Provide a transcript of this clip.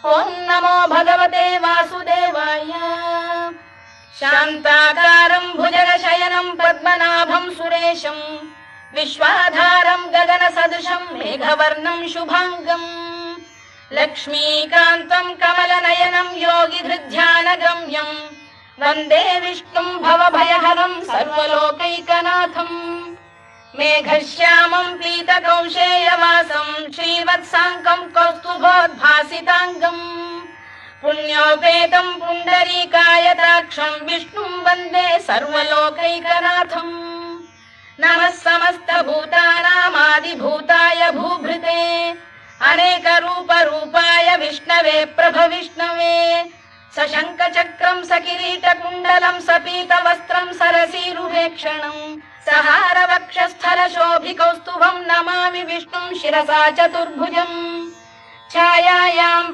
ఓం నమో భగవతే వాసుదేవాయ. శాంతాకారం భుజగశయనం పద్మనాభం సురేశం విశ్వాధారం గగన సదృశం మేఘవర్ణం శుభాంగం లక్ష్మీకాంతం కమలనయనం యోగి హృద్ధ్యానగమ్యం వందే విష్ణుం భవభయహరం సర్వలోకైకనాథం మేఘశ్యామం పీతకౌశేయవాసం శ్రీవత్సాంకం కౌస్తుభోద్భాసితాంగం పుణ్యోపేతం పుండరీకాయతాక్షం విష్ణుం వందే సర్వలోకైకనాథం నమః సమస్తభూతానామాదిభూతాయ భూభృతే అనేక రూప రూపాయ విష్ణవే ప్రభ విష్ణవే సశంఖ చక్రం సకిరీట కుండలం సపీత వస్త్రం సరసీరువేక్షణం సహార వక్షస్థల శోభి కౌస్తుభం నమామి విష్ణుం శిరసా చతుర్భుజం ఛాయాయాం